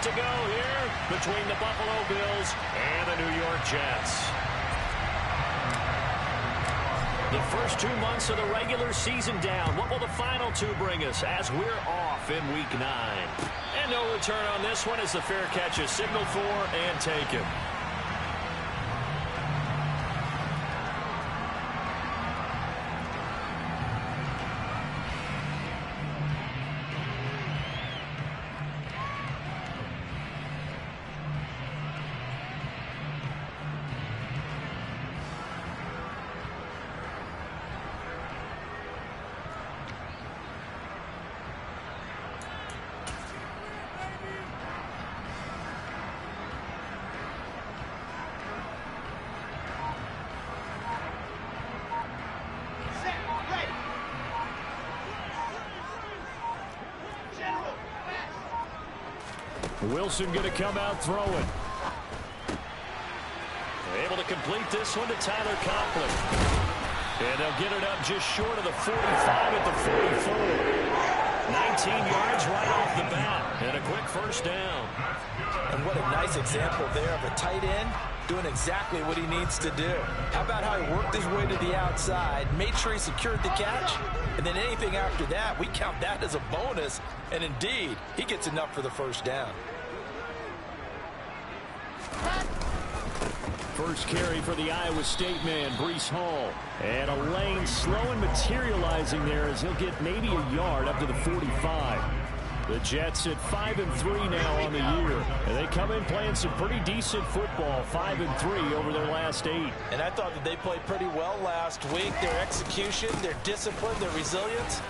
to go here between the Buffalo Bills and the New York Jets. The first 2 months of the regular season down. What will the final two bring us as we're off in Week 9? And no return on this one as the fair catch is signaled for and taken. Wilson going to come out throwing. Able to complete this one to Tyler Conklin. And they'll get it up just short of the 45 at the 44. 19 yards right off the bat. And a quick first down. And what a nice example there of a tight end doing exactly what he needs to do. How about how he worked his way to the outside, made sure he secured the catch, and then anything after that, we count that as a bonus. And indeed, he gets enough for the first down. First carry for the Iowa State man, Breece Hall. And a lane slow and materializing there as he'll get maybe a yard up to the 45. The Jets at 5-3 now on the year. And they come in playing some pretty decent football, 5-3 over their last 8. And I thought that they played pretty well last week. Their execution, their discipline, their resilience,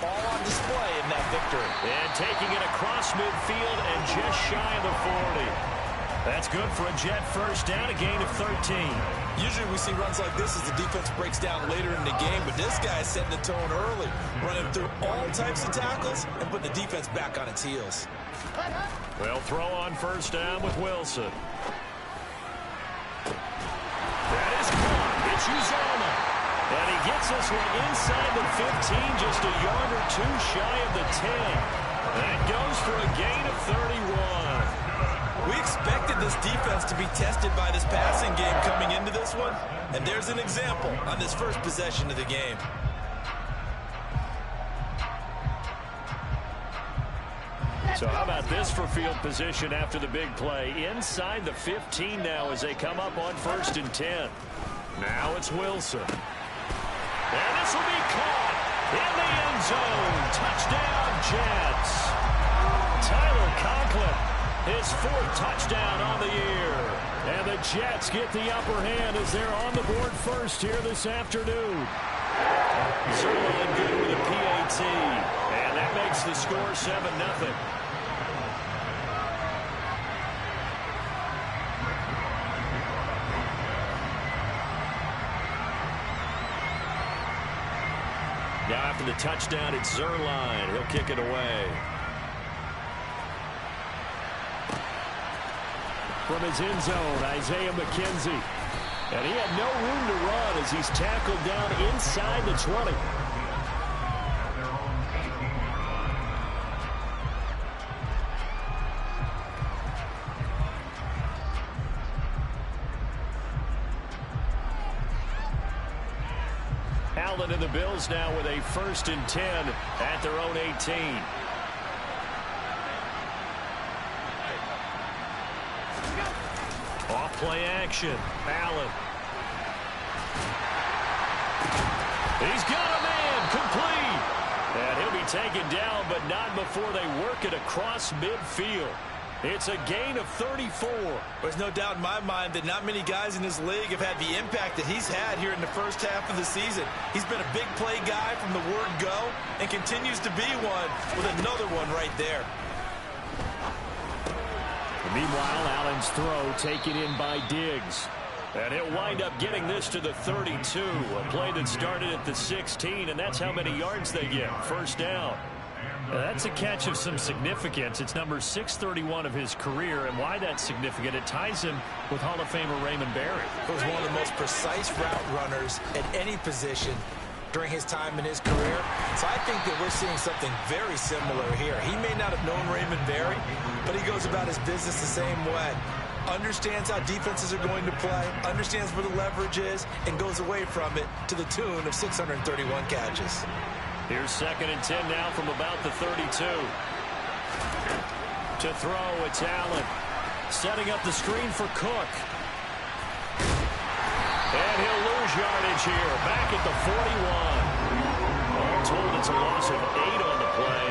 all on display in that victory. And taking it across midfield and just shy of the 40. That's good for a Jet first down, a gain of 13. Usually we see runs like this as the defense breaks down later in the game, but this guy is setting the tone early, running through all types of tackles and putting the defense back on its heels. They'll throw on first down with Wilson. That is caught. It's Uzomah. And he gets this one inside the 15, just a yard or two shy of the 10. That goes for a gain of 31. We expected this defense to be tested by this passing game coming into this one, and there's an example on this first possession of the game. So how about this for field position after the big play? Inside the 15 now as they come up on 1st and 10. Now it's Wilson. And this will be caught in the end zone. Touchdown, Jets. Tyler Conklin. His 4th touchdown on the year. And the Jets get the upper hand as they're on the board first here this afternoon. Zerline good with a PAT. And that makes the score 7-0. Now after the touchdown, it's Zerline. He'll kick it away. From his end zone, Isaiah McKenzie. And he had no room to run as he's tackled down inside the 20. Allen and the Bills now with a 1st and 10 at their own 18. Off-play action. Allen. He's got a man. Complete. And he'll be taken down, but not before they work it across midfield. It's a gain of 34. There's no doubt in my mind that not many guys in this league have had the impact that he's had here in the first half of the season. He's been a big play guy from the word go and continues to be one with another one right there. Meanwhile, Allen's throw taken in by Diggs. And he'll wind up getting this to the 32. A play that started at the 16, and that's how many yards they get. First down. That's a catch of some significance. It's number 631 of his career, and why that's significant, it ties him with Hall of Famer Raymond Berry. He was one of the most precise route runners at any position during his time in his career. So I think that we're seeing something very similar here. He may not have known Raymond Berry, but he goes about his business the same way. Understands how defenses are going to play, understands where the leverage is, and goes away from it to the tune of 631 catches. Here's 2nd and 10 now from about the 32. To throw, it's Allen. Setting up the screen for Cook. And he'll lose yardage here. Back at the 41. All told, it's a loss of 8 on the play.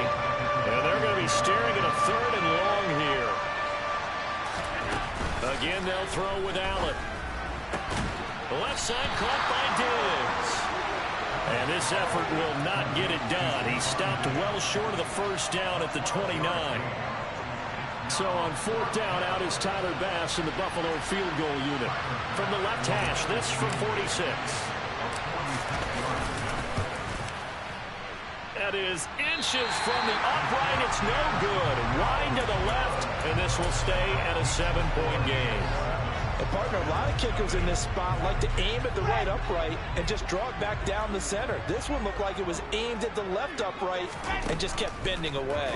And they're going to be staring at a 3rd and long here. Again, they'll throw with Allen. The left side caught by Diggs. And this effort will not get it done. He stopped well short of the first down at the 29. So on 4th down, out is Tyler Bass in the Buffalo field goal unit. From the left hash, this from 46. That is inches from the upright. It's no good. Wide to the left, and this will stay at a 7-point game. And partner, a lot of kickers in this spot like to aim at the right upright and just draw it back down the center. This one looked like it was aimed at the left upright and just kept bending away.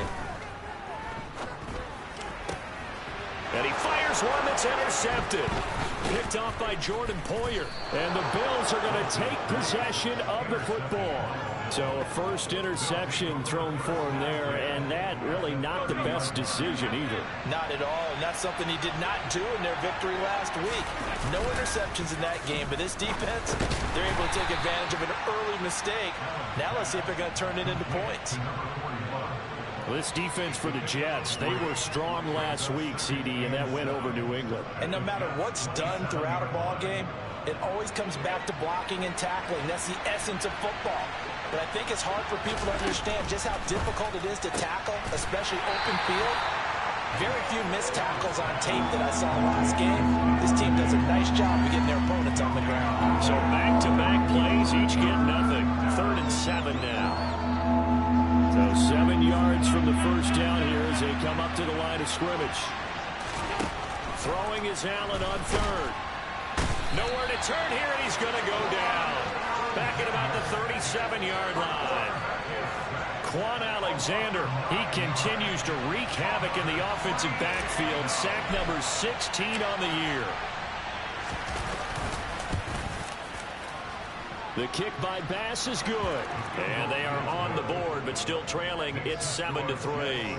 And he fires one that's intercepted. Picked off by Jordan Poyer. And the Bills are going to take possession of the football. So a first interception thrown for him there, and that really not the best decision either. Not at all, and that's something he did not do in their victory last week. No interceptions in that game, but this defense, they're able to take advantage of an early mistake. Now let's see if they're going to turn it into points. Well, this defense for the Jets, they were strong last week, CD, and that went over New England. And no matter what's done throughout a ball game, it always comes back to blocking and tackling. That's the essence of football. But I think it's hard for people to understand just how difficult it is to tackle, especially open field. Very few missed tackles on tape that I saw last game. This team does a nice job of getting their opponents on the ground. So back-to-back plays, each get nothing. 3rd and 7 now. So 7 yards from the first down here as they come up to the line of scrimmage. Throwing is Allen on 3rd. Nowhere to turn here, and he's going to go down. Back at about the 37-yard line. Quan Alexander, he continues to wreak havoc in the offensive backfield. Sack number 16 on the year. The kick by Bass is good. And they are on the board, but still trailing. It's 7-3.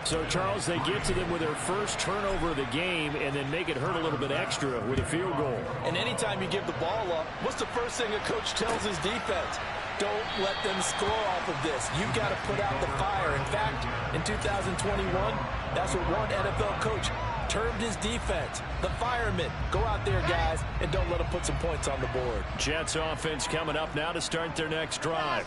So, Charles, they get to them with their first turnover of the game and then make it hurt a little bit extra with a field goal. And anytime you give the ball up, what's the first thing a coach tells his defense? Don't let them score off of this. You've got to put out the fire. In fact, in 2021, that's what one NFL coach termed his defense. The firemen. Go out there, guys, and don't let them put some points on the board. Jets offense coming up now to start their next drive.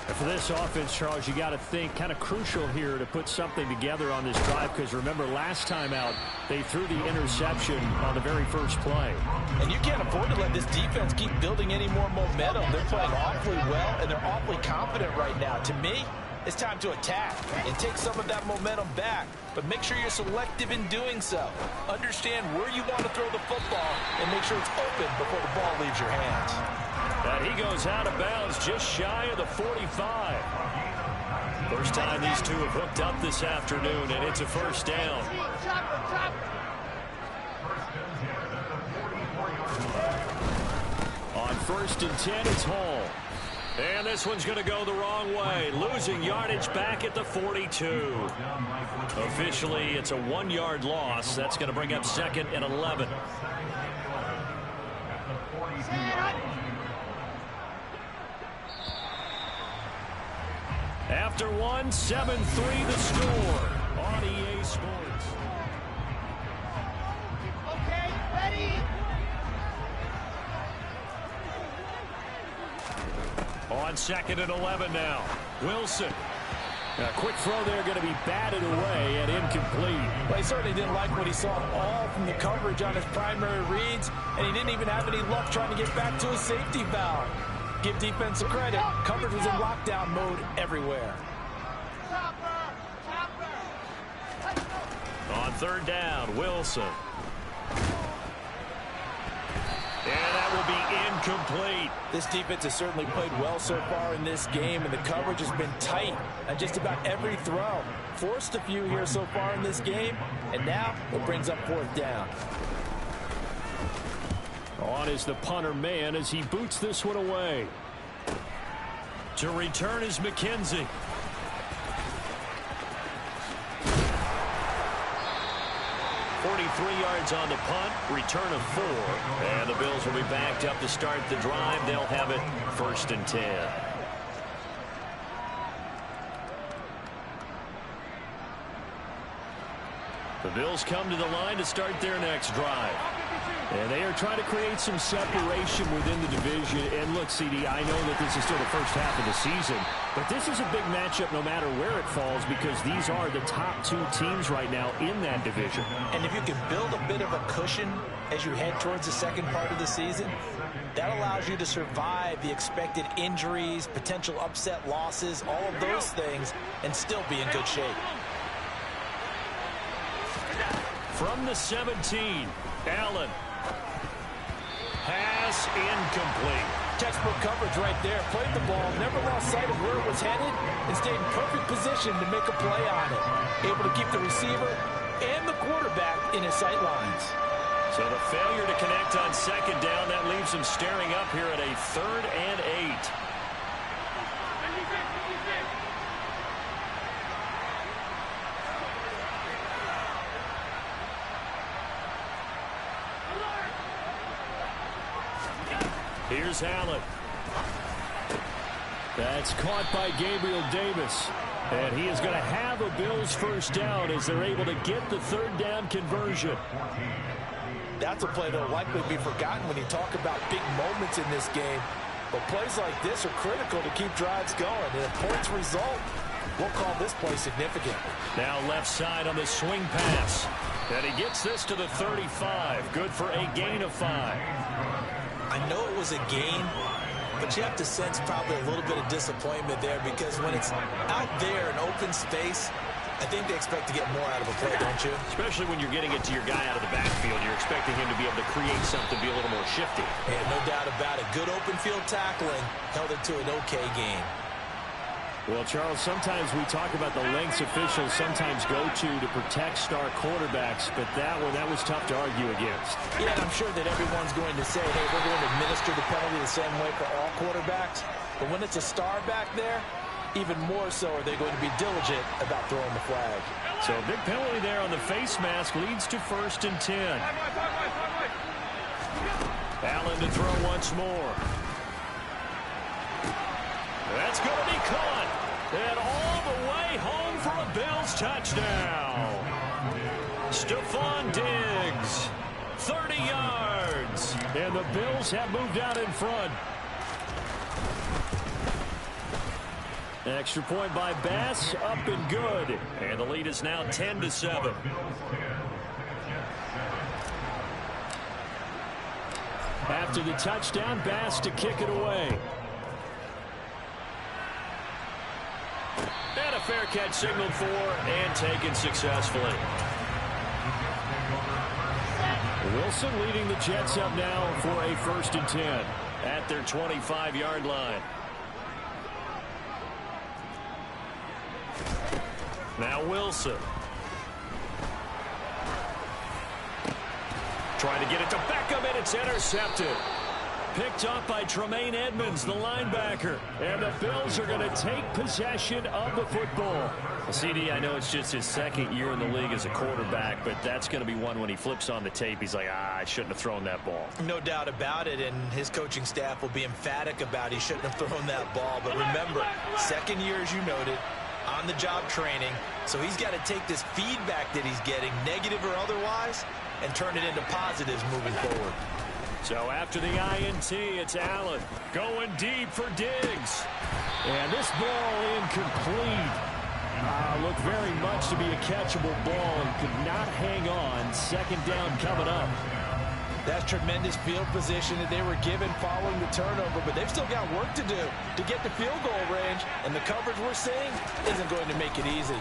And for this offense, Charles, you got to think kind of crucial here to put something together on this drive, because remember last time out they threw the interception on the very first play. And you can't afford to let this defense keep building any more momentum. They're playing awfully well, and they're awfully confident right now. To me, it's time to attack and take some of that momentum back, but make sure you're selective in doing so. Understand where you want to throw the football and make sure it's open before the ball leaves your hands. And he goes out of bounds just shy of the 45. First time these two have hooked up this afternoon, and it's a first down. On 1st and 10, it's Hall. And this one's going to go the wrong way. Losing yardage back at the 42. Officially, it's a 1-yard loss. That's going to bring up 2nd and 11. After 1, 7-3 the score on EA Sports. Okay, ready? On 2nd and 11 now. Wilson. A quick throw there, going to be batted away and incomplete. Well, he certainly didn't like what he saw all from the coverage on his primary reads, and he didn't even have any luck trying to get back to his safety valve. Give defense a credit. Coverage was in lockdown mode everywhere. On 3rd down, Wilson. And that will be incomplete. This defense has certainly played well so far in this game, and the coverage has been tight on just about every throw. Forced a few here so far in this game, and now it brings up 4th down. On is the punter man as he boots this one away. To return is McKenzie. .43 yards on the punt, return of 4. And the Bills will be backed up to start the drive. They'll have it 1st and 10. The Bills come to the line to start their next drive. And they are trying to create some separation within the division. And look, CD, I know that this is still the first half of the season, but this is a big matchup no matter where it falls because these are the top 2 teams right now in that division. And if you can build a bit of a cushion as you head towards the second part of the season, that allows you to survive the expected injuries, potential upset losses, all of those things, and still be in good shape. From the 17, Allen. Pass incomplete. Textbook coverage right there. Played the ball, never lost sight of where it was headed, and stayed in perfect position to make a play on it. Able to keep the receiver and the quarterback in his sight lines. So the failure to connect on 2nd down, that leaves him staring up here at a 3rd and 8. Here's Allen. That's caught by Gabriel Davis. And he is going to have a Bills 1st down as they're able to get the 3rd down conversion. That's a play that will likely be forgotten when you talk about big moments in this game. But plays like this are critical to keep drives going. And if points result, we'll call this play significant. Now left side on the swing pass. And he gets this to the 35. Good for a gain of 5. I know it was a gain, but you have to sense probably a little bit of disappointment there because when it's out there in open space, I think they expect to get more out of a play, don't you? Especially when you're getting it to your guy out of the backfield. You're expecting him to be able to create something, be a little more shifty. And no doubt about it. Good open field tackling held it to an okay gain. Well, Charles, sometimes we talk about the lengths officials sometimes go to protect star quarterbacks, but that was tough to argue against. Yeah, and I'm sure that everyone's going to say, hey, we're going to administer the penalty the same way for all quarterbacks. But when it's a star back there, even more so are they going to be diligent about throwing the flag. So a big penalty there on the face mask leads to 1st and 10. Allen to throw once more. That's going to be caught. And all the way home for a Bills touchdown. Stephon Diggs, 30 yards. And the Bills have moved out in front. Extra point by Bass, up and good. And the lead is now 10-7. After the touchdown, Bass to kick it away. And a fair catch signaled for and taken successfully. Wilson leading the Jets up now for a 1st and 10 at their 25-yard line. Now Wilson. Trying to get it to Beckham, and it's intercepted. Picked up by Tremaine Edmonds, the linebacker. And the Bills are going to take possession of the football. Well, CD, I know it's just his 2nd year in the league as a quarterback, but that's going to be one when he flips on the tape. He's like, I shouldn't have thrown that ball. No doubt about it, and his coaching staff will be emphatic about he shouldn't have thrown that ball. But remember, 2nd year, as you noted, on-the-job training. So he's got to take this feedback that he's getting, negative or otherwise, and turn it into positives moving forward. So after the INT, it's Allen going deep for Diggs. And this ball incomplete. Looked very much to be a catchable ball and could not hang on. 2nd down coming up. That's tremendous field position that they were given following the turnover, but they've still got work to do to get to field goal range, and the coverage we're seeing isn't going to make it easy.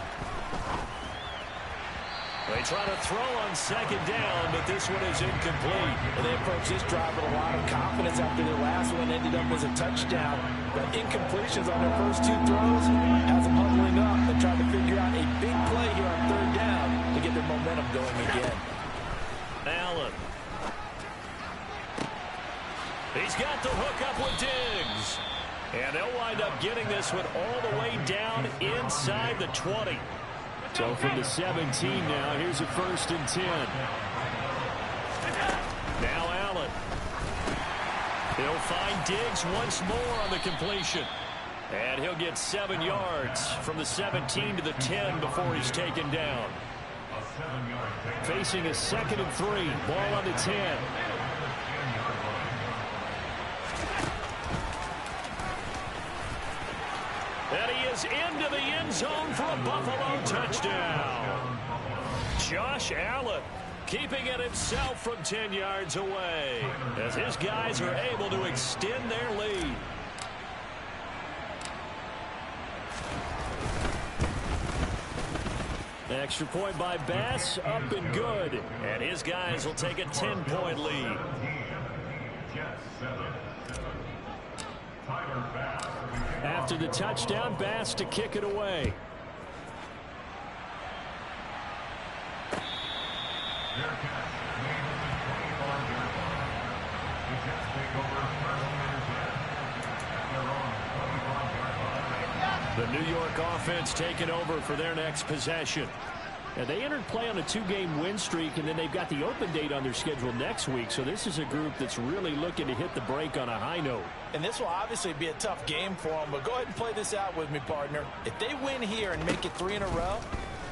They try to throw on second down, but this one is incomplete. And they approach this drive with a lot of confidence after their last one ended up as a touchdown. But incompletions on their first two throws has them huddling up and trying to figure out a big play here on third down to get their momentum going again. Allen. He's got the hook up with Diggs. And they'll wind up getting this one all the way down inside the 20. So from the 17 now, here's a 1st and 10. Now Allen. He'll find Diggs once more on the completion. And he'll get 7 yards from the 17 to the 10 before he's taken down. Facing a 2nd and 3. Ball on the 10. And he is into the end zone for a Buffalo touchdown. Josh Allen keeping it himself from 10 yards away as his guys are able to extend their lead. Extra point by Bass, up and good. And his guys will take a 10-point lead. After the touchdown, Bass to kick it away. The New York offense taking over for their next possession. And they entered play on a 2-game win streak, and then they've got the open date on their schedule next week. So this is a group that's really looking to hit the break on a high note. And this will obviously be a tough game for them, but go ahead and play this out with me, partner. If they win here and make it 3 in a row,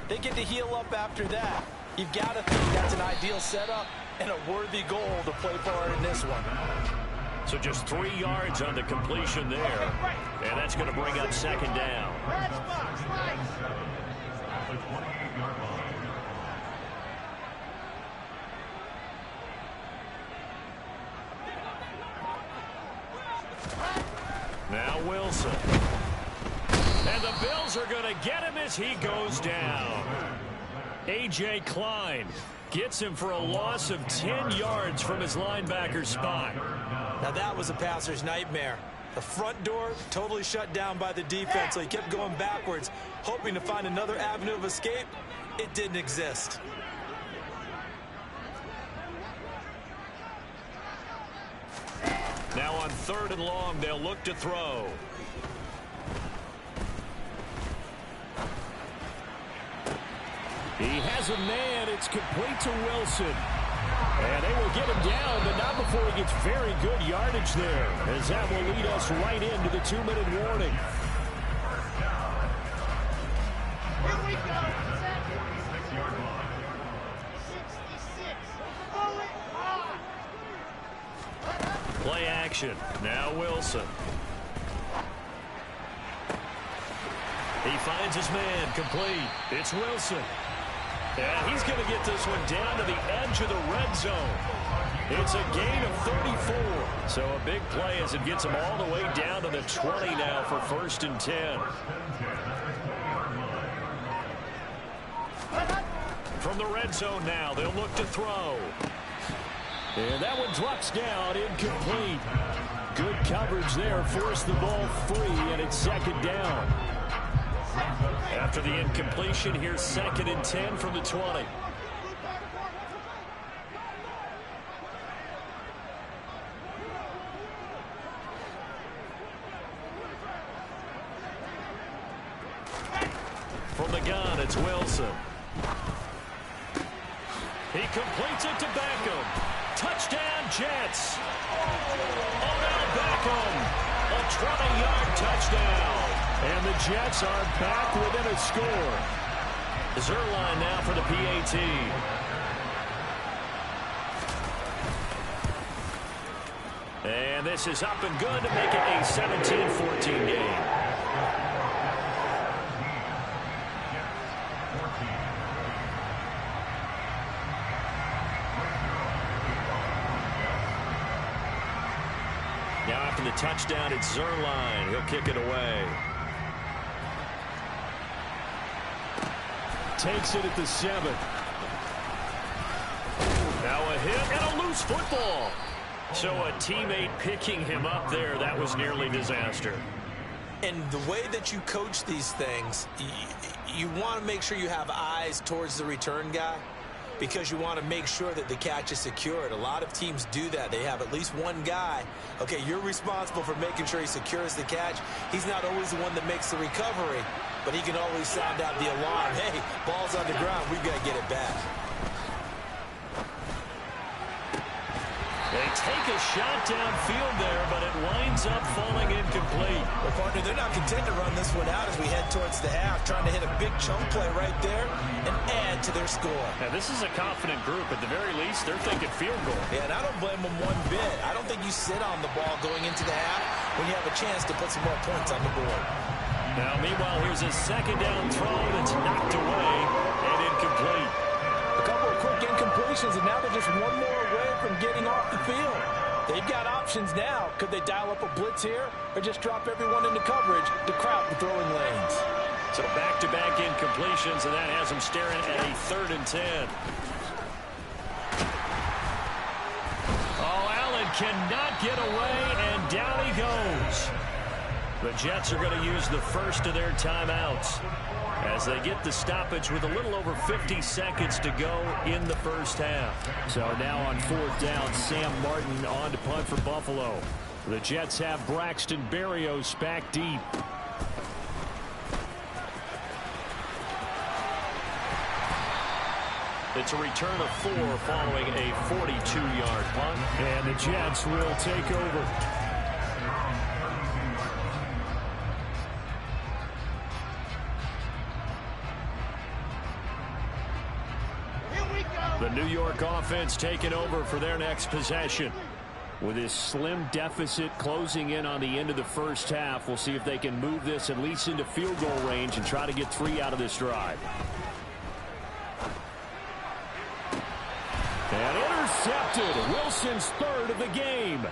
they get to heal up after that. You've got to think that's an ideal setup and a worthy goal to play for in this one. So just 3 yards on the completion there. And that's going to bring up 2nd down. Now Wilson. And the Bills are going to get him as he goes down. A.J. Klein gets him for a loss of 10 yards from his linebacker spot. Now that was a passer's nightmare. The front door totally shut down by the defense, so he kept going backwards, hoping to find another avenue of escape. It didn't exist. Now on 3rd and long, they'll look to throw. He has a man. It's complete to Wilson. And they will get him down, but not before he gets very good yardage there, as that will lead us right into the 2-minute warning. Here we go. 66. Play action. Now Wilson. He finds his man complete. It's Wilson. And he's going to get this one down to the edge of the red zone. It's a gain of 34. So a big play as it gets him all the way down to the 20 now for 1st and 10. From the red zone now, they'll look to throw. And that one drops down, incomplete. Good coverage there, forced the ball free, and it's 2nd down. After the incompletion, here's 2nd and 10 from the 20. From the gun, it's Wilson. He completes it to Beckham. Touchdown, Jets. Odell Beckham, a 20-yard touchdown. And the Jets are back within a score. Zuerlein now for the PAT. And this is up and good to make it a 17-14 game. Now after the touchdown, it's Zuerlein. He'll kick it away. Takes it at the 7. hit and a loose football. So a teammate picking him up there, that was nearly disaster. And the way that you coach these things, you want to make sure you have eyes towards the return guy because you want to make sure that the catch is secured. A lot of teams do that. They have at least one guy. Okay, you're responsible for making sure he secures the catch. He's not always the one that makes the recovery, but he can always sound out the alarm. Hey, ball's on the ground. We've got to get it back. They take a shot downfield there, but it winds up falling incomplete. Well, partner, they're not content to run this one out as we head towards the half, trying to hit a big chunk play right there and add to their score. Now, this is a confident group. At the very least, they're thinking field goal. Yeah, and I don't blame them one bit. I don't think you sit on the ball going into the half when you have a chance to put some more points on the board. Now, meanwhile, here's a second down throw that's knocked away and incomplete. A couple of quick incompletions, and now they're just one more away from getting off the field. They've got options now. Could they dial up a blitz here or just drop everyone into coverage to crowd the throwing lanes? So back-to-back incompletions, and that has them staring at a 3rd and 10. Oh, Allen cannot get away, and down he goes. The Jets are going to use the first of their timeouts as they get the stoppage with a little over 50 seconds to go in the first half. So now on 4th down, Sam Martin on to punt for Buffalo. The Jets have Braxton Berrios back deep. It's a return of 4 following a 42-yard punt, and the Jets will take over. The New York offense taking over for their next possession. With this slim deficit closing in on the end of the first half, we'll see if they can move this at least into field goal range and try to get 3 out of this drive. And intercepted. Wilson's 3rd of the game.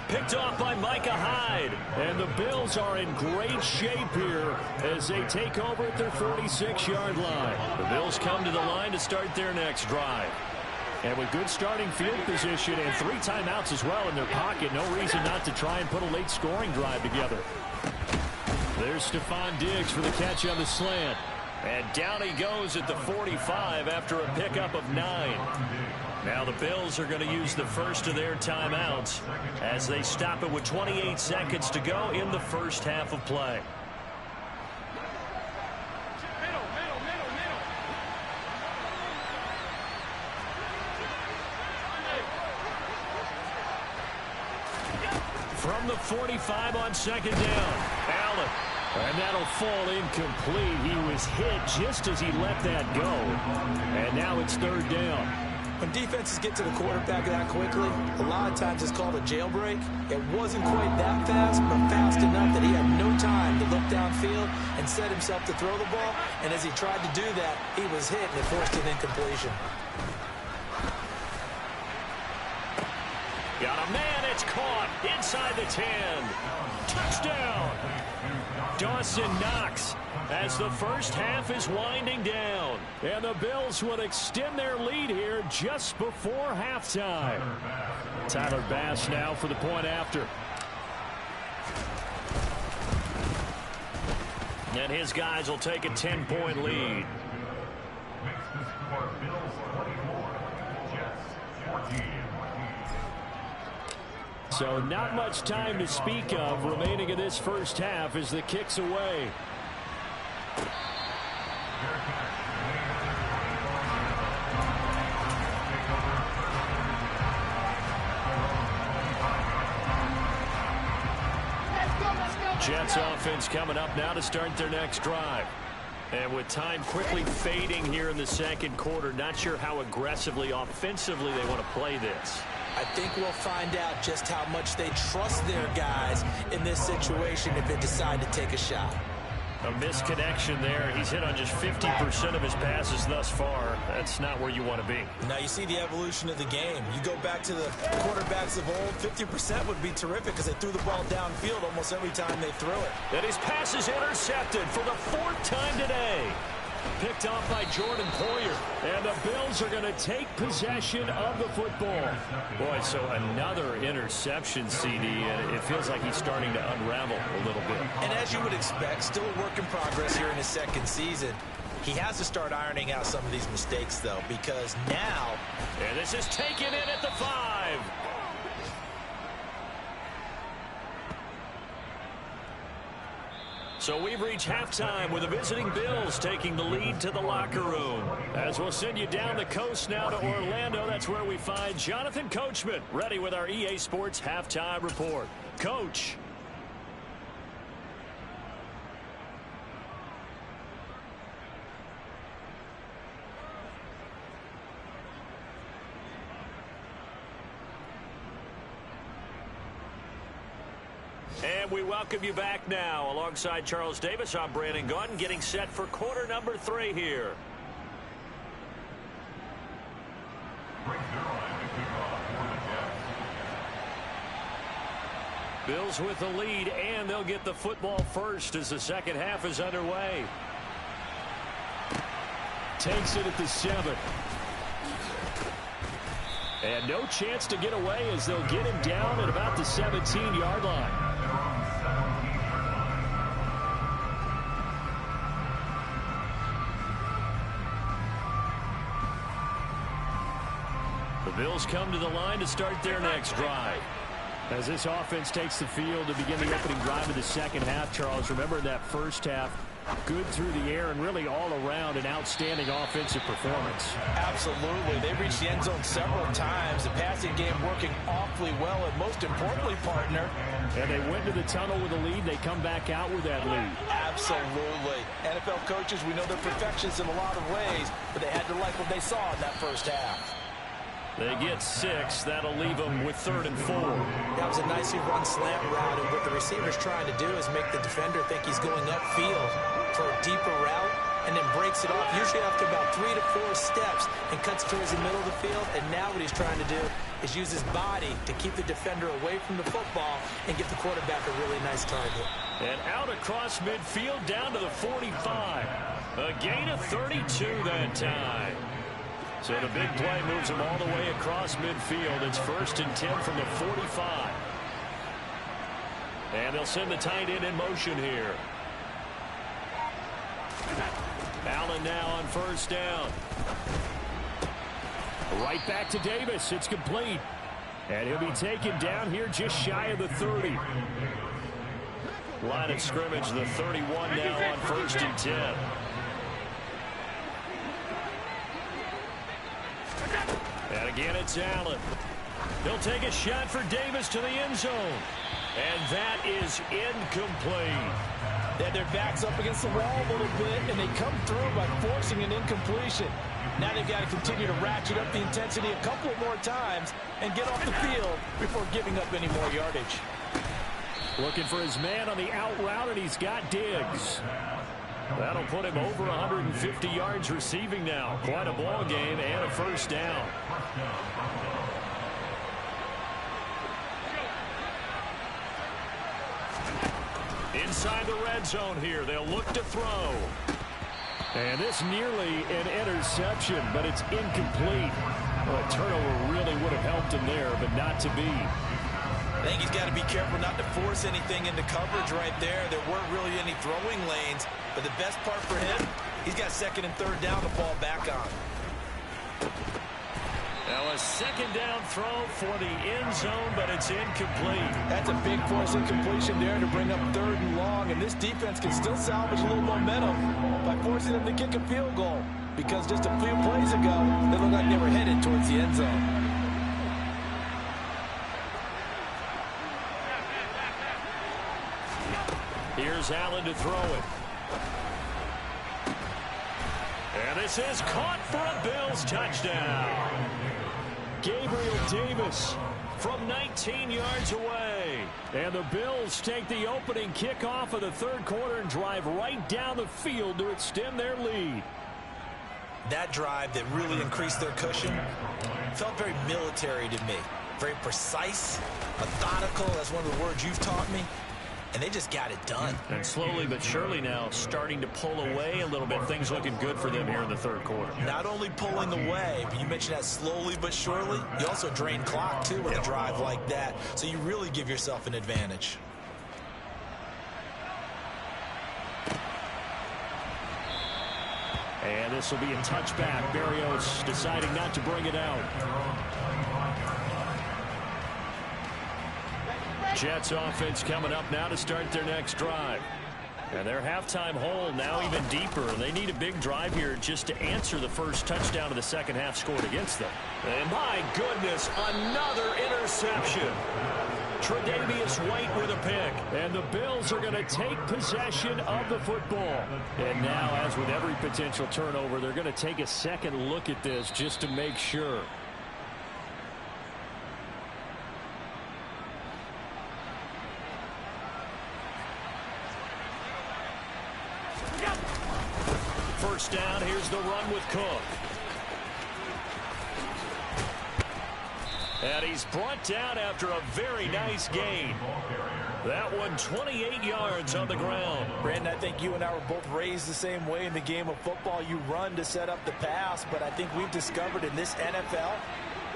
Picked off by Micah Hyde. And the Bills are in great shape here as they take over at their 46-yard line. The Bills come to the line to start their next drive. And with good starting field position and 3 timeouts as well in their pocket, no reason not to try and put a late scoring drive together. There's Stephon Diggs for the catch on the slant. And down he goes at the 45 after a pickup of 9. Now the Bills are going to use the first of their timeouts as they stop it with 28 seconds to go in the first half of play. From the 45 on 2nd down, Allen. And that'll fall incomplete. He was hit just as he let that go. And now it's 3rd down. When defenses get to the quarterback that quickly, a lot of times it's called a jailbreak. It wasn't quite that fast, but fast enough that he had no time to look downfield and set himself to throw the ball. And as he tried to do that, he was hit and it forced an incompletion. Got a man, it's caught inside the 10. Touchdown! Dawson Knox as the first half is winding down. And the Bills will extend their lead here just before halftime. Tyler Bass now for the point after. And his guys will take a 10-point lead. So not much time to speak of remaining in this first half as the kick's away. Jets offense coming up now to start their next drive. And with time quickly fading here in the second quarter, not sure how aggressively, offensively they want to play this. I think we'll find out just how much they trust their guys in this situation if they decide to take a shot. A misconnection there. He's hit on just 50% of his passes thus far. That's not where you want to be. Now you see the evolution of the game. You go back to the quarterbacks of old, 50% would be terrific because they threw the ball downfield almost every time they threw it. And his pass is intercepted for the 4th time today. Picked off by Jordan Poyer. And the Bills are going to take possession of the football. Boy, so another interception, CD, and it feels like he's starting to unravel a little bit. And as you would expect, still a work in progress here in his second season. He has to start ironing out some of these mistakes, though, because now... And this is taken in at the 5. So we've reached halftime with the visiting Bills taking the lead to the locker room. As we'll send you down the coast now to Orlando, that's where we find Jonathan Coachman ready with our EA Sports halftime report. Coach. And we welcome you back now. Alongside Charles Davis, I'm Brandon Gaudin, getting set for quarter number 3 here. Bills with the lead, and they'll get the football first as the second half is underway. Takes it at the 7. And no chance to get away as they'll get him down at about the 17-yard line. The Bills come to the line to start their next drive. As this offense takes the field to begin the opening drive of the second half, Charles, remember that first half, good through the air and really all around an outstanding offensive performance. Absolutely. They reached the end zone several times. The passing game working awfully well, and most importantly, partner. And they went to the tunnel with a lead. They come back out with that lead. Absolutely. NFL coaches, we know they're perfectionists in a lot of ways, but they had to like what they saw in that first half. They get 6. That'll leave them with 3rd and 4. That was a nicely run slant route, and what the receiver's trying to do is make the defender think he's going upfield for a deeper route, and then breaks it off, usually after about 3 to 4 steps, and cuts towards the middle of the field. And now what he's trying to do is use his body to keep the defender away from the football and get the quarterback a really nice target. And out across midfield down to the 45. A gain of 32 that time. So the big play moves them all the way across midfield. It's 1st and 10 from the 45. And they'll send the tight end in motion here. Allen now on 1st down. Right back to Davis. It's complete. And he'll be taken down here just shy of the 30. Line of scrimmage, the 31 now on 1st and 10. And again, it's Allen. He'll take a shot for Davis to the end zone. And that is incomplete. They had their backs up against the wall a little bit, and they come through by forcing an incompletion. Now they've got to continue to ratchet up the intensity a couple more times and get off the field before giving up any more yardage. Looking for his man on the out route, and he's got Diggs. That'll put him over 150 yards receiving now. Quite a ball game and a 1st down. Inside the red zone here. They'll look to throw. And this nearly an interception, but it's incomplete. Well, a turnover really would have helped him there, but not to be. I think he's got to be careful not to force anything into coverage right there. There weren't really any throwing lanes, but the best part for him, he's got 2nd and 3rd down to fall back on. Now a 2nd down throw for the end zone, but it's incomplete. That's a big force incompletion there to bring up 3rd and long, and this defense can still salvage a little momentum by forcing them to kick a field goal, because just a few plays ago, they looked like they were headed towards the end zone. Here's Allen to throw it. And this is caught for a Bills touchdown. Gabriel Davis from 19 yards away. And the Bills take the opening kickoff of the 3rd quarter and drive right down the field to extend their lead. That drive that really increased their cushion felt very military to me. Very precise, methodical, that's one of the words you've taught me. and they just got it done. And slowly but surely now starting to pull away a little bit. Things looking good for them here in the third quarter. Not only pulling away, but you mentioned that slowly but surely, you also drain clock, too, with a drive like that. So you really give yourself an advantage. And this will be a touchback. Berrios deciding not to bring it out. Jets offense coming up now to start their next drive. And their halftime hole now even deeper. They need a big drive here just to answer the first touchdown of the second half scored against them. And my goodness, another interception. Tre'Davious White with a pick. And the Bills are going to take possession of the football. And now, as with every potential turnover, they're going to take a second look at this just to make sure. First down, here's the run with Cook. And he's brought down after a very nice gain. That one 28 yards on the ground. Brandon, I think you and I were both raised the same way in the game of football. You run to set up the pass, but I think we've discovered in this NFL,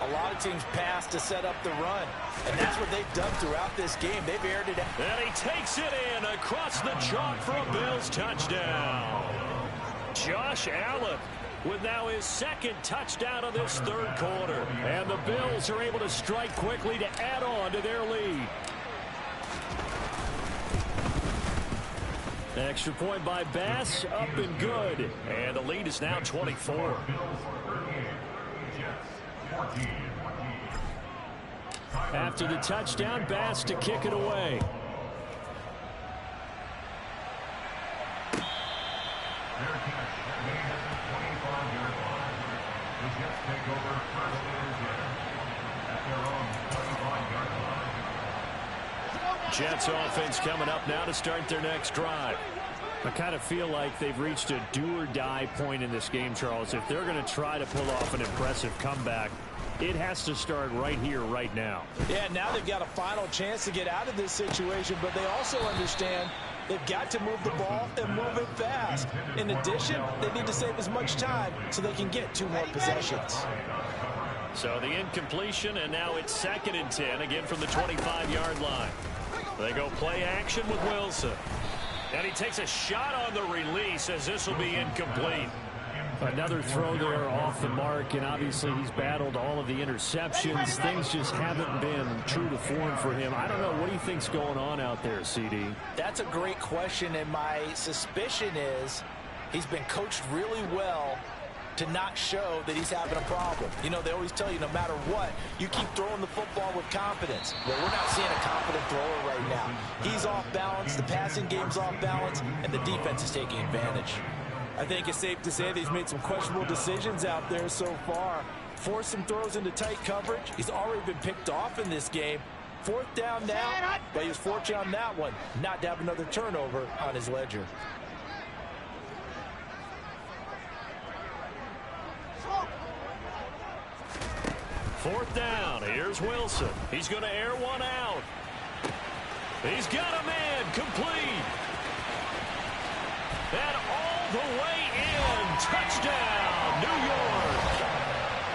a lot of teams pass to set up the run. And that's what they've done throughout this game. They've aired it out. And he takes it in across the chalk for a Bills touchdown. Josh Allen with now his second touchdown of this third quarter. And the Bills are able to strike quickly to add on to their lead. Extra point by Bass, up and good. And the lead is now 24. After the touchdown, Bass to kick it away. Jets offense coming up now to start their next drive. I kind of feel like they've reached a do-or-die point in this game, Charles. If they're going to try to pull off an impressive comeback, it has to start right here, right now. Yeah, now they've got a final chance to get out of this situation, but they also understand they've got to move the ball and move it fast. In addition, they need to save as much time so they can get 2 more possessions. So the incompletion, and now it's 2nd and 10, again from the 25-yard line. They go play action with Wilson. And he takes a shot on the release as this will be incomplete. Another throw there off the mark, and obviously he's battled all of the interceptions. Things just haven't been true to form for him. I don't know. What do you think's going on out there, CD? That's a great question, and my suspicion is he's been coached really well to not show that he's having a problem. You know, they always tell you no matter what, you keep throwing the football with confidence. Well, we're not seeing a confident thrower right now. He's off balance, the passing game's off balance, and the defense is taking advantage. I think it's safe to say that he's made some questionable decisions out there so far. Forced some throws into tight coverage. He's already been picked off in this game. 4th down now, but he was fortunate on that one not to have another turnover on his ledger. Fourth down. Here's Wilson. He's going to air one out. He's got a man complete. And all the way in. Touchdown, New York.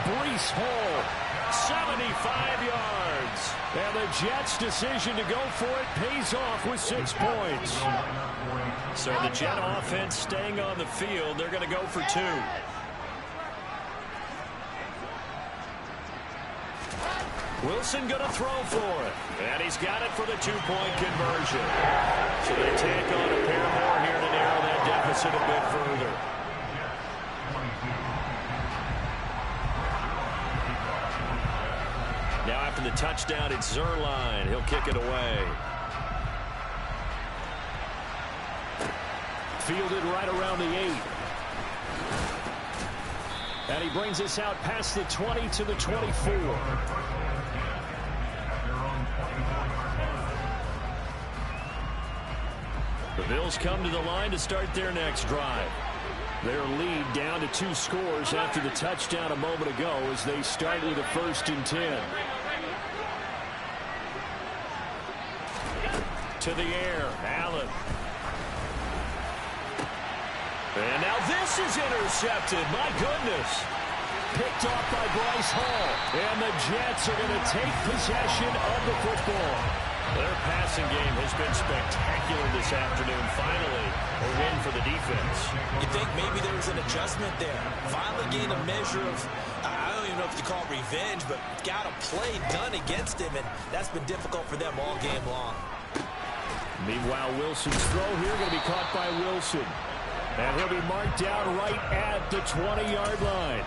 Breece Hall, 75 yards. And the Jets' decision to go for it pays off with 6 points. So the Jet offense staying on the field. They're going to go for 2. Wilson going to throw for it. And he's got it for the 2-point conversion. So they take on a pair more here to narrow that deficit a bit further. Now after the touchdown, it's Zuerlein. He'll kick it away. Fielded right around the 8. And he brings us out past the 20 to the 24. The Bills come to the line to start their next drive. Their lead down to 2 scores after the touchdown a moment ago as they start with a 1st and 10. to the air. Allen. And now this is intercepted. My goodness. Picked off by Bryce Hall. And the Jets are going to take possession of the football. Their passing game has been spectacular this afternoon. Finally, a win for the defense. You think maybe there was an adjustment there. Finally gained a measure of, I don't even know if you call it revenge, but got a play done against him, and that's been difficult for them all game long. Meanwhile, Wilson's throw here going to be caught by Wilson. And he'll be marked down right at the 20-yard line.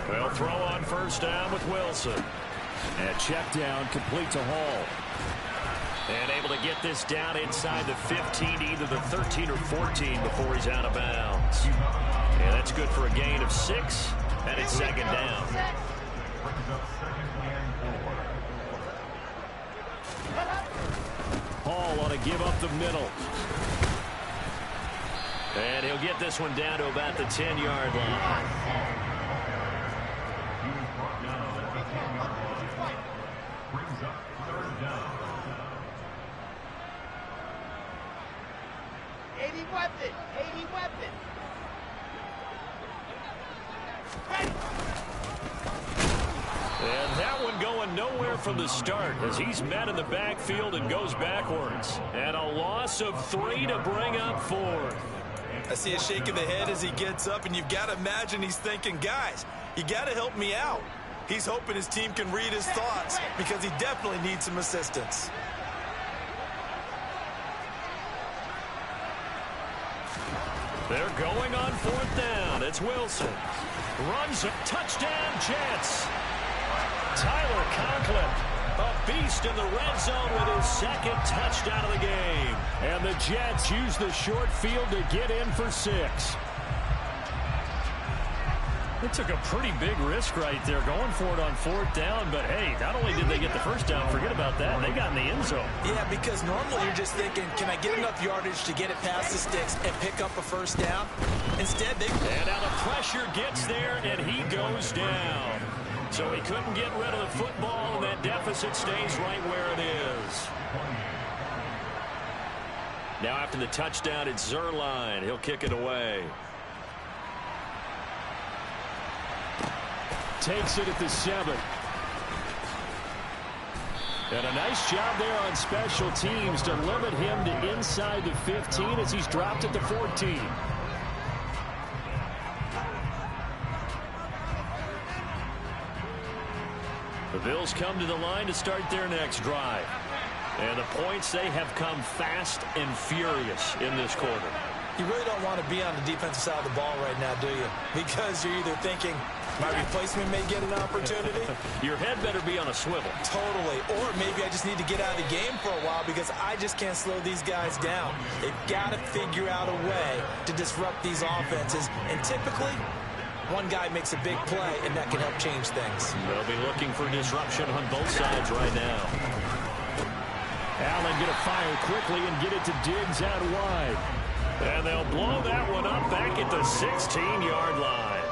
They'll throw on first down with Wilson. And check down complete to Hall. And able to get this down inside the 15, either the 13 or 14 before he's out of bounds. And that's good for a gain of 6, and it's second down. Hall on a give up the middle. And he'll get this one down to about the 10-yard line. And that one going nowhere from the start as he's met in the backfield and goes backwards. And a loss of 3 to bring up 4. I see a shake of the head as he gets up, and you've got to imagine he's thinking, guys, you got to help me out. He's hoping his team can read his thoughts because he definitely needs some assistance. They're going on fourth down. It's Wilson. Runs a touchdown, Jets. Tyler Conklin, a beast in the red zone with his second touchdown of the game. And the Jets use the short field to get in for 6. They took a pretty big risk right there going for it on fourth down. But, hey, not only did they get the first down, forget about that, they got in the end zone. Yeah, because normally you're just thinking, can I get enough yardage to get it past the sticks and pick up a first down? Instead, they... And now the pressure gets there, and he goes down. So he couldn't get rid of the football, and that deficit stays right where it is. Now after the touchdown, it's Zuerlein. He'll kick it away. Takes it at the 7. And a nice job there on special teams to limit him to inside the 15 as he's dropped at the 14. The Bills come to the line to start their next drive. And the points, they have come fast and furious in this quarter. You really don't want to be on the defensive side of the ball right now, do you? Because you're either thinking, my replacement may get an opportunity. Your head better be on a swivel. Totally. Or maybe I just need to get out of the game for a while because I just can't slow these guys down. They've got to figure out a way to disrupt these offenses. And typically, one guy makes a big play, and that can help change things. They'll be looking for disruption on both sides right now. Allen going to fire quickly and get it to Diggs out wide. And they'll blow that one up back at the 16-yard line.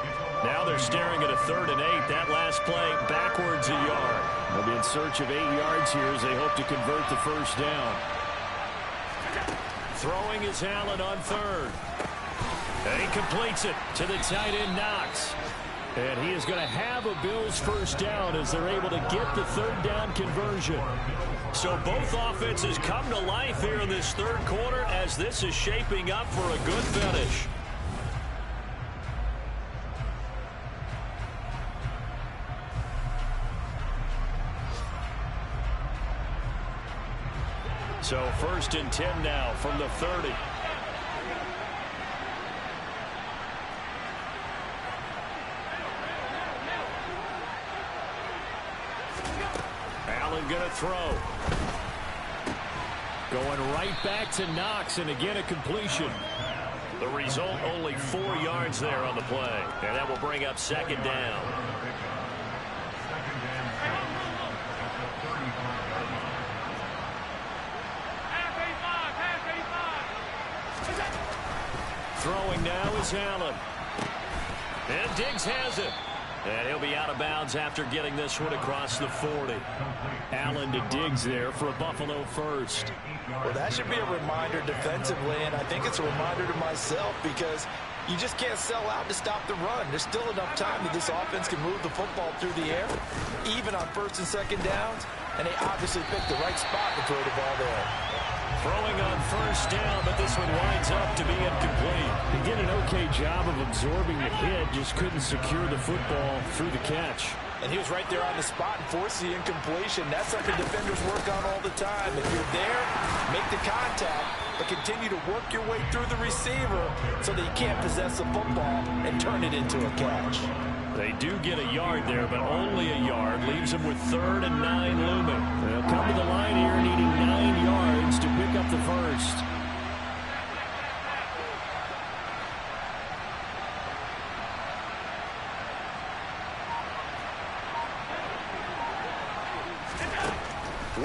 Now they're staring at a 3rd and 8. That last play backwards a yard. They'll be in search of 8 yards here as they hope to convert the first down. Throwing is Allen on 3rd. And he completes it to the tight end Knox. And he is going to have a Bills first down as they're able to get the 3rd down conversion. So both offenses come to life here in this 3rd quarter as this is shaping up for a good finish. So 1st and 10 now from the 30. Allen going to throw. Going right back to Knox, and again a completion. The result, only 4 yards there on the play. And that will bring up 2nd down. Throwing now is Allen. And Diggs has it. And he'll be out of bounds after getting this one across the 40. Allen to Diggs there for a Buffalo first. Well, that should be a reminder defensively, and I think it's a reminder to myself because you just can't sell out to stop the run. There's still enough time that this offense can move the football through the air, even on first and second downs, and they obviously picked the right spot to throw the ball there. Throwing on first down, but this one winds up to be incomplete. He did an okay job of absorbing the hit, just couldn't secure the football through the catch. And he was right there on the spot and forced the incompletion. That's something defenders work on all the time. If you're there, make the contact, but continue to work your way through the receiver so that you can't possess the football and turn it into a catch. They do get a yard there, but only a yard. Leaves them with 3rd and 9 looming. They'll come to the line here needing 9 yards to pick up the first.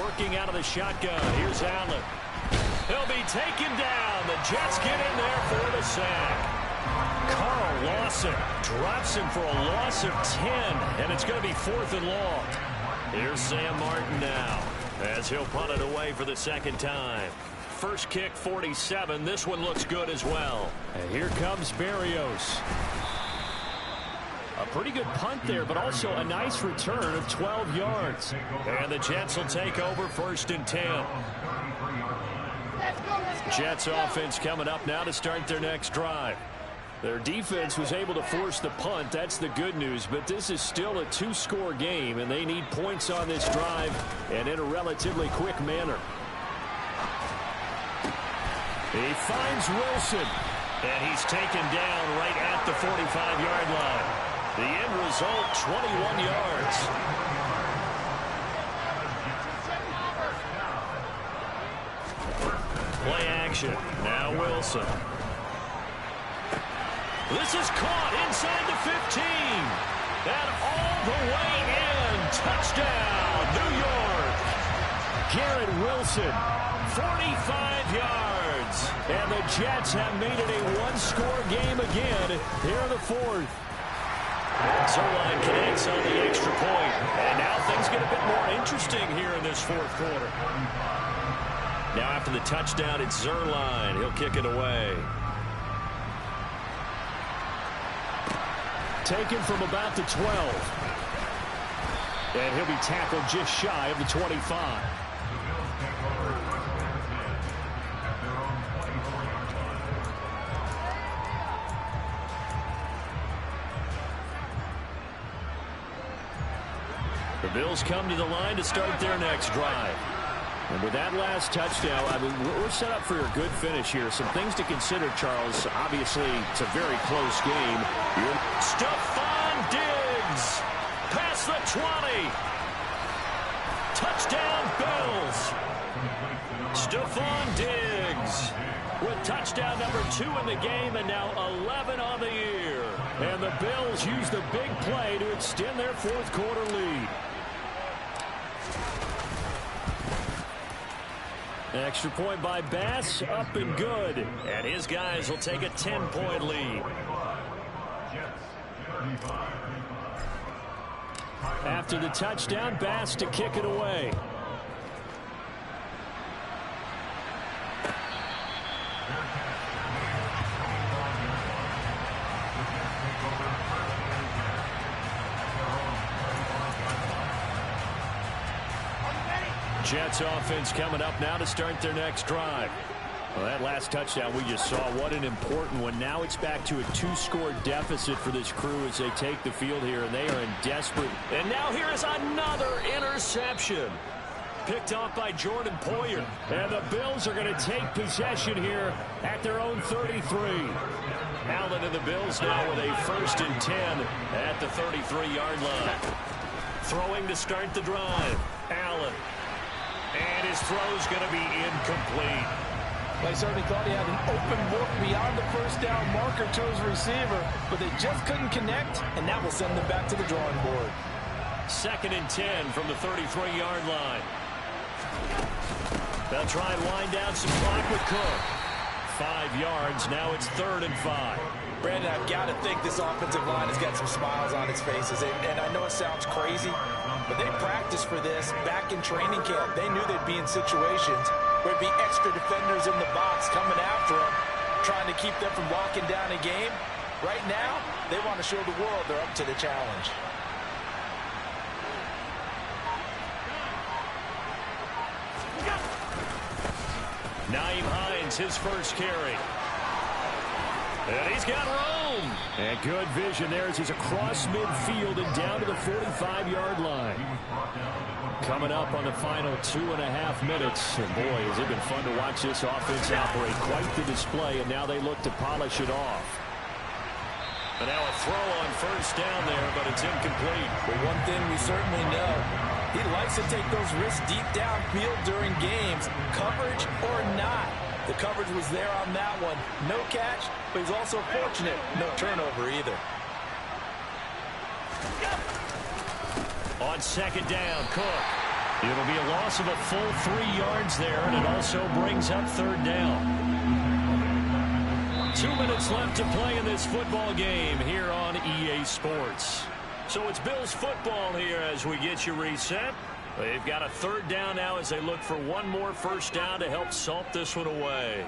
Working out of the shotgun. Here's Allen. He'll be taken down. The Jets get in there for the sack. Carl Lawson drops him for a loss of 10, and it's going to be 4th and long. Here's Sam Martin now as he'll punt it away for the second time. First kick, 47. This one looks good as well. And here comes Berrios. A pretty good punt there, but also a nice return of 12 yards. And the Jets will take over 1st and 10. Jets offense coming up now to start their next drive. Their defense was able to force the punt. That's the good news. But this is still a 2-score game, and they need points on this drive and in a relatively quick manner. He finds Wilson. And he's taken down right at the 45-yard line. The end result, 21 yards. Play action. Now Wilson. This is caught inside the 15. And all the way in. Touchdown, New York. Garrett Wilson, 45 yards. And the Jets have made it a 1-score game again here in the 4th. Zuerlein connects on the extra point. And now things get a bit more interesting here in this 4th quarter. Now after the touchdown, it's Zuerlein. He'll kick it away. Taken from about the 12. And he'll be tackled just shy of the 25. The Bills come to the line to start their next drive. And with that last touchdown, I mean, we're set up for a good finish here. Some things to consider, Charles. Obviously, it's a very close game. Stephon Diggs past the 20. Touchdown, Bills. Stephon Diggs with touchdown number 2 in the game and now 11 on the year. And the Bills use the big play to extend their 4th quarter lead. Extra point by Bass, up and good. And his guys will take a 10-point lead. After the touchdown, Bass to kick it away. Jets offense coming up now to start their next drive. Well, that last touchdown we just saw, what an important one. Now it's back to a 2-score deficit for this crew as they take the field here, and they are in desperate. And now here is another interception. Picked off by Jordan Poyer. And the Bills are going to take possession here at their own 33. Allen and the Bills now with a 1st and 10 at the 33-yard line. Throwing to start the drive. Allen. And his throw's going to be incomplete. I certainly thought he had an open look beyond the first down marker to his receiver, but they just couldn't connect, and that will send them back to the drawing board. 2nd and 10 from the 33-yard line. They'll try and wind down some clock with Cook. 5 yards. Now it's 3rd and 5. Brandon, I've got to think this offensive line has got some smiles on its faces. And I know it sounds crazy, but they practiced for this back in training camp. They knew they'd be in situations where there'd be extra defenders in the box coming after them, trying to keep them from locking down a game. Right now, they want to show the world they're up to the challenge. Nyheim Hines, his first carry. And he's got room. And good vision there as he's across midfield and down to the 45-yard line. Coming up on the final 2.5 minutes. And boy, has it been fun to watch this offense operate. Quite the display, and now they look to polish it off. And now a throw on first down there, but it's incomplete. But one thing we certainly know, he likes to take those risks deep downfield during games, coverage or not. The coverage was there on that one. No catch, but he's also fortunate. No turnover either. On second down, Cook. It'll be a loss of a full 3 yards there, and it also brings up 3rd down. 2 minutes left to play in this football game here on EA Sports. So it's Bills football here as we get you reset. They've got a 3rd down now as they look for one more first down to help salt this one away.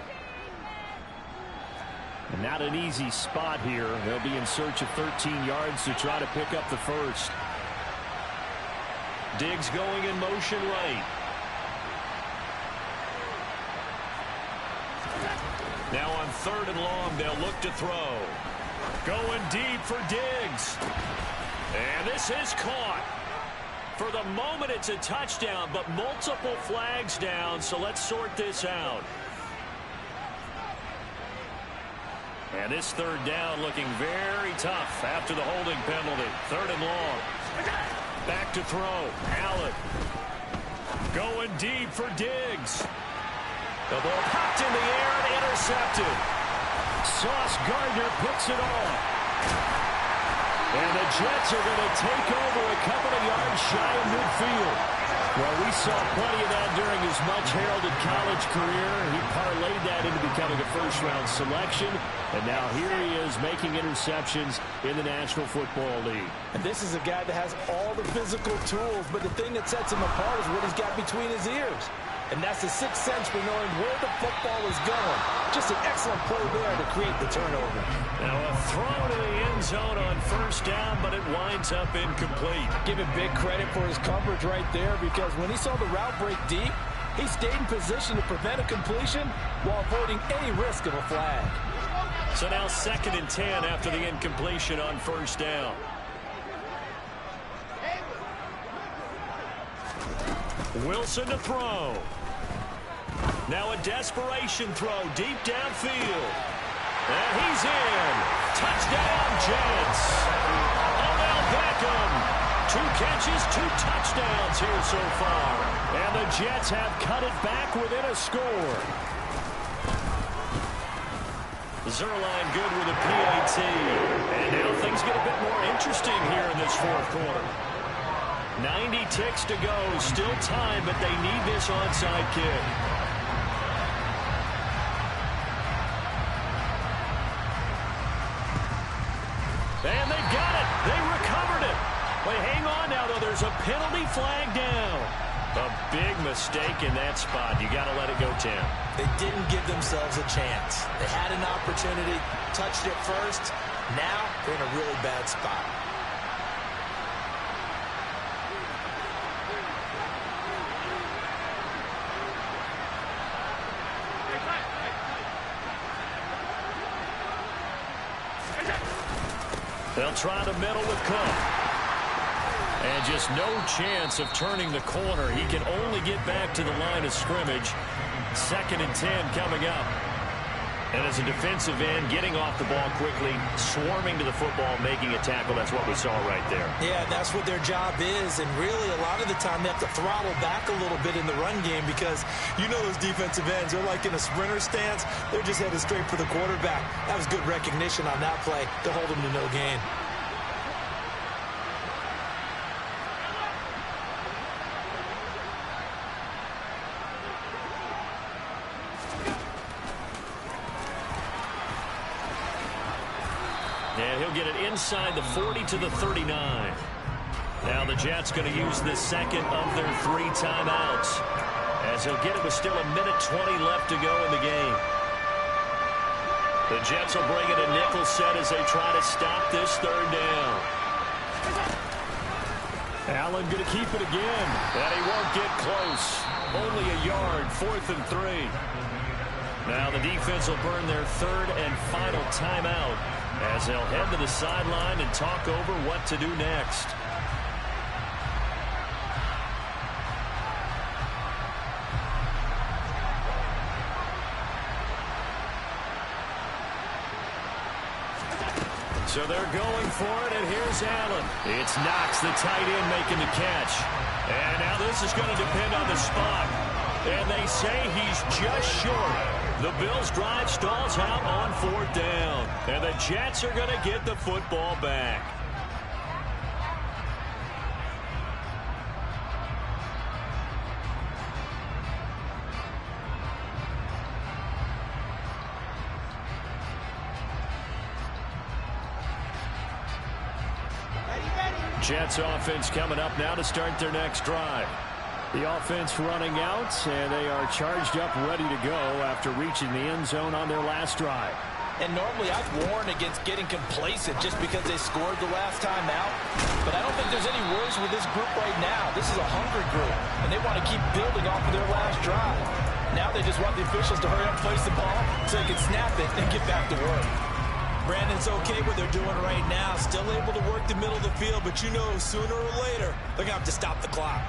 And not an easy spot here. They'll be in search of 13 yards to try to pick up the first. Diggs going in motion right. Now on 3rd and long, they'll look to throw. Going deep for Diggs. And this is caught. For the moment, it's a touchdown, but multiple flags down, so let's sort this out. And this 3rd down looking very tough after the holding penalty. 3rd and long. Back to throw. Allen. Going deep for Diggs. The ball popped in the air and intercepted. Sauce Gardner picks it off. And the Jets are going to take over a couple of yards shy of midfield. Well, we saw plenty of that during his much-heralded college career. He parlayed that into becoming a first-round selection. And now here he is making interceptions in the National Football League. And this is a guy that has all the physical tools, but the thing that sets him apart is what he's got between his ears. And that's the sixth sense for knowing where the football is going. Just an excellent play there to create the turnover. Now a throw to the end zone on first down, but it winds up incomplete. Give him big credit for his coverage right there, because when he saw the route break deep, he stayed in position to prevent a completion while avoiding any risk of a flag. So now 2nd and 10 after the incompletion on first down. Wilson to throw. Now a desperation throw deep downfield. And he's in. Touchdown, Jets. Odell Beckham. 2 catches, 2 touchdowns here so far. And the Jets have cut it back within a score. Zuerlein good with a PAT. And now things get a bit more interesting here in this 4th quarter. 90 ticks to go. Still time, but they need this onside kick. And they got it. They recovered it. But hang on now, though. There's a penalty flag down. A big mistake in that spot. You got to let it go, Tim. They didn't give themselves a chance. They had an opportunity, touched it first. Now they're in a really bad spot. They'll try the middle with Cook. And just no chance of turning the corner. He can only get back to the line of scrimmage. 2nd and 10 coming up. And as a defensive end, getting off the ball quickly, swarming to the football, making a tackle. That's what we saw right there. Yeah, that's what their job is. And really, a lot of the time, they have to throttle back a little bit in the run game, because you know those defensive ends, they're like in a sprinter stance. They're just headed straight for the quarterback. That was good recognition on that play to hold him to no gain. And he'll get it inside the 40 to the 39. Now the Jets going to use the second of their 3 timeouts, as he'll get it with still 1:20 left to go in the game. The Jets will bring it a nickel set as they try to stop this third down. Allen going to keep it again. And he won't get close. Only a yard, 4th and 3. Now the defense will burn their 3rd and final timeout, as they'll head to the sideline and talk over what to do next. So they're going for it, and here's Allen. It's Knox, the tight end, making the catch. And now this is going to depend on the spot. And they say he's just short. The Bills' drive stalls out on 4th down. And the Jets are going to get the football back. Jets offense coming up now to start their next drive. The offense running out, and they are charged up, ready to go after reaching the end zone on their last drive. And normally I've warned against getting complacent just because they scored the last time out. But I don't think there's any worries with this group right now. This is a hungry group, and they want to keep building off of their last drive. Now they just want the officials to hurry up and place the ball so they can snap it and get back to work. Brandon's okay what they're doing right now. Still able to work the middle of the field, but you know sooner or later they're going to have to stop the clock.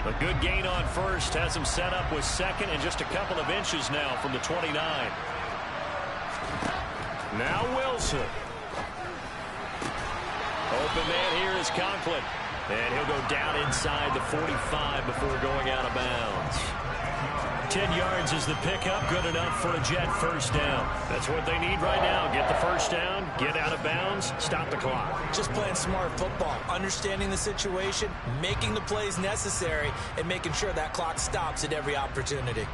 A good gain on first has him set up with 2nd and just a couple of inches now from the 29. Now Wilson. Open man here is Conklin. And he'll go down inside the 45 before going out of bounds. 10 yards is the pickup, good enough for a Jet first down. That's what they need right now. Get the first down, get out of bounds, stop the clock. Just playing smart football, understanding the situation, making the plays necessary, and making sure that clock stops at every opportunity.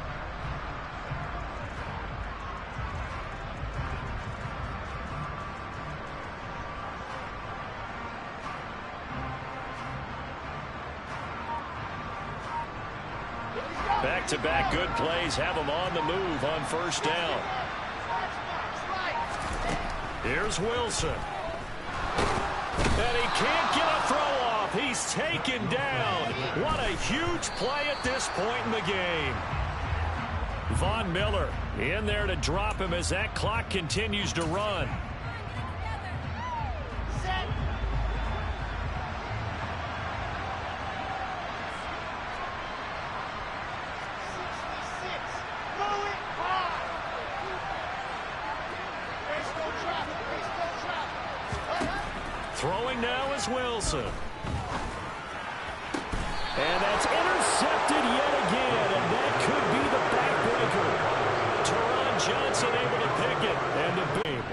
Back-to-back good plays have them on the move on first down. Here's Wilson. And he can't get a throw off. He's taken down. What a huge play at this point in the game. Von Miller in there to drop him as that clock continues to run. Throwing now is Wilson. And that's intercepted yet again, and that could be the backbreaker. Teron Johnson able to pick it, and the big.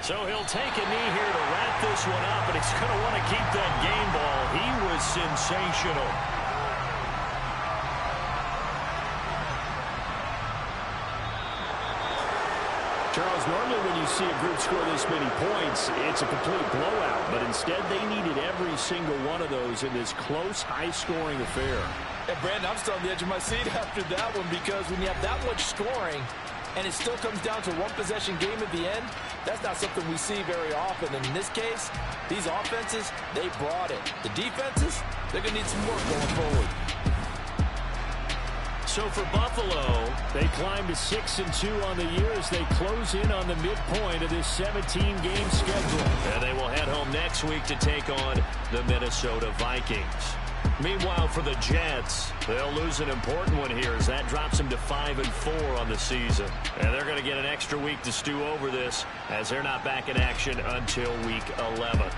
So he'll take a knee here to wrap this one up, and he's going to want to keep that game ball. He was sensational. Charles, normally when you see a group score this many points, it's a complete blowout. But instead, they needed every single one of those in this close, high-scoring affair. And Brandon, I'm still on the edge of my seat after that one, because when you have that much scoring and it still comes down to a one-possession game at the end, that's not something we see very often. And in this case, these offenses, they brought it. The defenses, they're going to need some work going forward. So for Buffalo, they climb to 6-2 on the year as they close in on the midpoint of this 17-game schedule. And they will head home next week to take on the Minnesota Vikings. Meanwhile, for the Jets, they'll lose an important one here as that drops them to 5-4 on the season. And they're going to get an extra week to stew over this as they're not back in action until week 11.